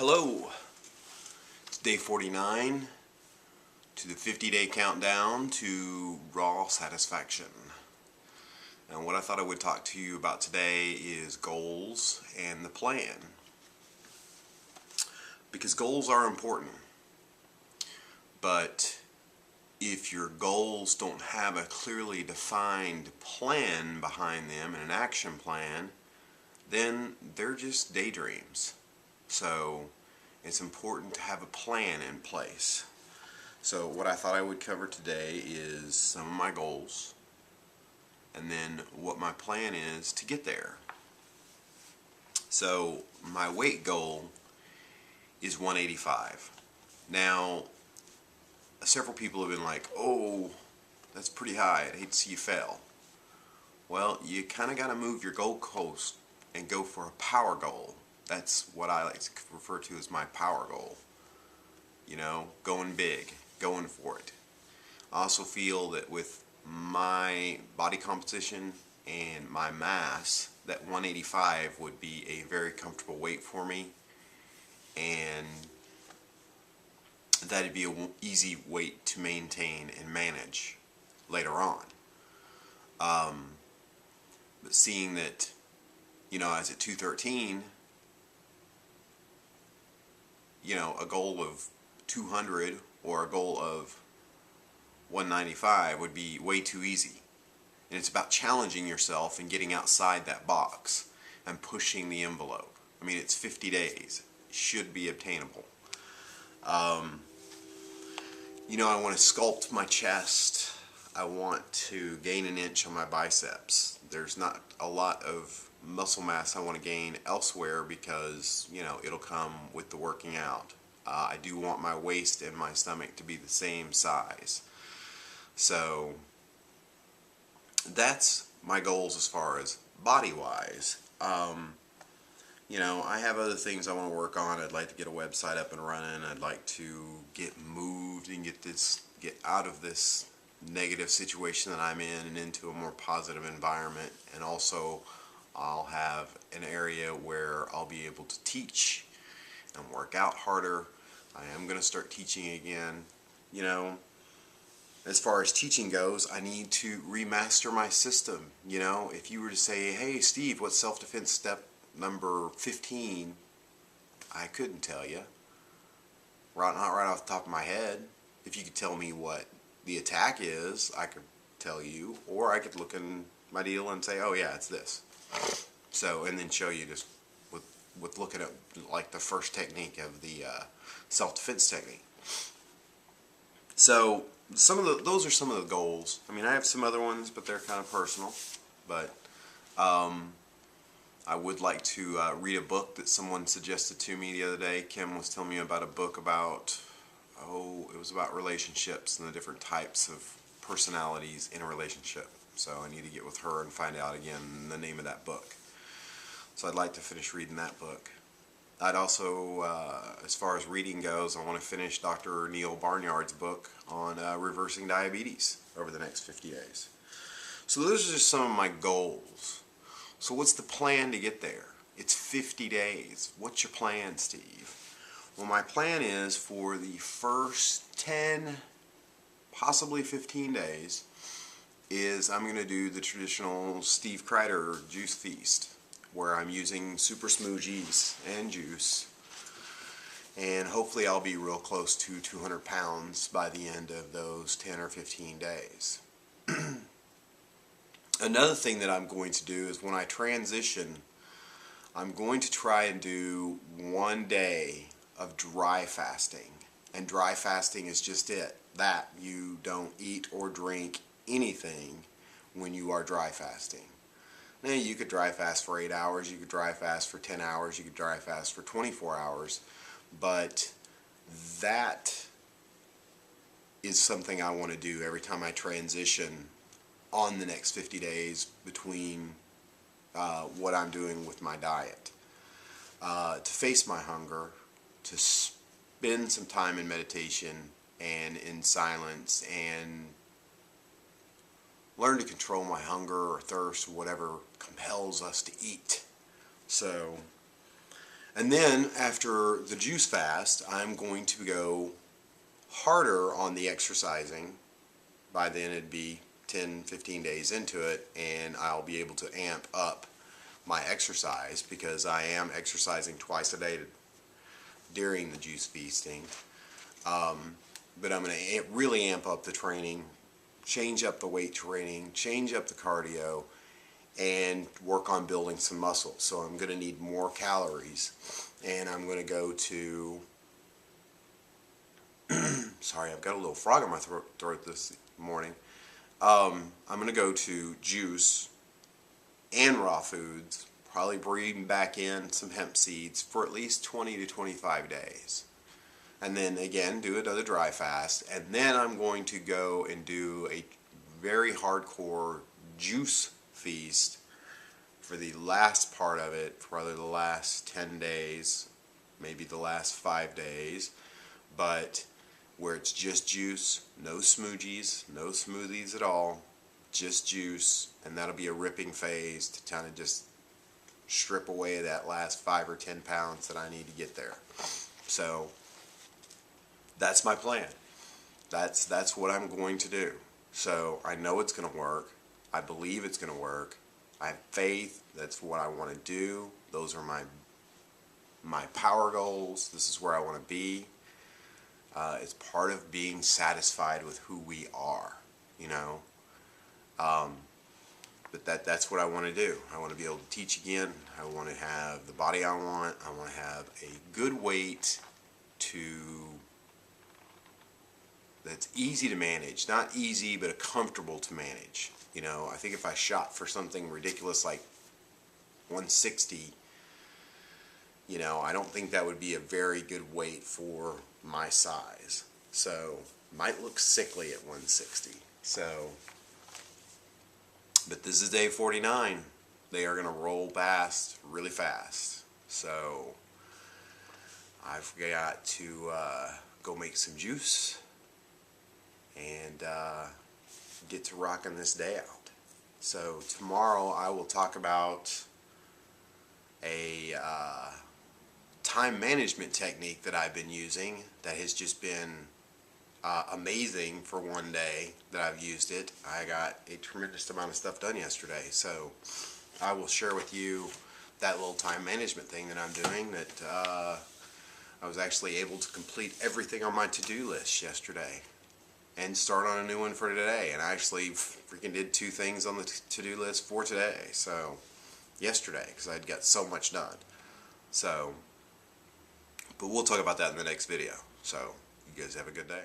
Hello, it's day 49 to the 50-day countdown to raw satisfaction. And what I thought I would talk to you about today is goals and the plan. Because goals are important, but if your goals don't have a clearly defined plan behind them and an action plan, then they're just daydreams. So it's important to have a plan in place. So what I thought I would cover today is some of my goals and then what my plan is to get there. So my weight goal is 185. Now, several people have been like, oh, that's pretty high, I'd hate to see you fail. Well, you kind of got to move your goalpost and go for a power goal. That's what I like to refer to as my power goal. You know, going big, going for it. I also feel that with my body composition and my mass, that 185 would be a very comfortable weight for me, and that'd be an easy weight to maintain and manage later on. But seeing that, you know, I was at 213, you know, a goal of 200 or a goal of 195 would be way too easy. And it's about challenging yourself and getting outside that box and pushing the envelope. I mean, it's 50 days. It should be obtainable. You know, I want to sculpt my chest. I want to gain an inch on my biceps. There's not a lot of muscle mass I want to gain elsewhere because, you know, it'll come with the working out. I do want my waist and my stomach to be the same size. So that's my goals as far as body-wise. You know, I have other things I want to work on. I'd like to get a website up and running. I'd like to get moved and get out of this negative situation that I'm in and into a more positive environment. And also, I'll have an area where I'll be able to teach and work out harder. I am going to start teaching again. You know, as far as teaching goes, I need to remaster my system. You know, if you were to say, hey Steve, what's self-defense step number 15? I couldn't tell you. Not right off the top of my head. If you could tell me what the attack is, I could tell you. Or I could look in my deal and say, oh yeah, it's this. So, and then show you just with looking at like the first technique of the self-defense technique. So those are some of the goals. I mean, I have some other ones, but they're kind of personal. But I would like to read a book that someone suggested to me the other day. Kim was telling me about a book about, it was about relationships and the different types of personalities in a relationship. So I need to get with her and find out again the name of that book. So I'd like to finish reading that book. I'd also, as far as reading goes, I want to finish Dr. Neil Barnyard's book on reversing diabetes over the next 50 days. So those are just some of my goals. So what's the plan to get there? It's 50 days. What's your plan, Steve? Well, my plan is for the first 10, possibly 15 days, is I'm going to do the traditional Steve Kreider juice feast, where I'm using super smoothies and juice, and hopefully I'll be real close to 200 pounds by the end of those 10 or 15 days. Another thing that I'm going to do is when I transition, I'm going to try and do 1 day of dry fasting. And dry fasting is just it. That you don't eat or drink anything when you are dry fasting. Now, you could dry fast for 8 hours, you could dry fast for 10 hours, you could dry fast for 24 hours, but that is something I want to do every time I transition on the next 50 days between what I'm doing with my diet. To face my hunger, to spend some time in meditation and in silence and learn to control my hunger or thirst or whatever compels us to eat. So And then after the juice fast, I'm going to go harder on the exercising. By then it'd be 10, 15 days into it, and I'll be able to amp up my exercise because I am exercising twice a day during the juice feasting. But I'm going to really amp up the training, change up the weight training, change up the cardio, and work on building some muscle. So I'm going to need more calories, and I'm going to go to sorry, I've got a little frog in my throat this morning. I'm going to go to juice and raw foods, probably bring back in some hemp seeds for at least 20 to 25 days. And then again, do another dry fast. And then I'm going to go and do a very hardcore juice feast for the last part of it, probably the last 10 days, maybe the last 5 days, but where it's just juice, no smoogies, no smoothies at all, just juice, and that'll be a ripping phase to kind of just strip away that last 5 or 10 pounds that I need to get there. So that's my plan. That's what I'm going to do. So I know it's going to work. I believe it's going to work. I have faith. That's what I want to do. Those are my power goals. This is where I want to be. It's part of being satisfied with who we are, you know. But that's what I want to do. I want to be able to teach again. I want to have the body I want. I want to have a good weight that's easy to manage. Not easy, but comfortable to manage. You know, I think if I shot for something ridiculous like 160, you know, I don't think that would be a very good weight for my size. So, might look sickly at 160. So, but this is day 49. They are going to roll past really fast. So, I've got to go make some juice and get to rocking this day out. So tomorrow I will talk about a time management technique that I've been using that has just been amazing for one day that I've used it. I got a tremendous amount of stuff done yesterday, so I will share with you that little time management thing that I'm doing that I was actually able to complete everything on my to-do list yesterday and start on a new one for today. And I actually freaking did 2 things on the to-do list for today, so yesterday, because I'd got so much done. So, but we'll talk about that in the next video. So, you guys have a good day.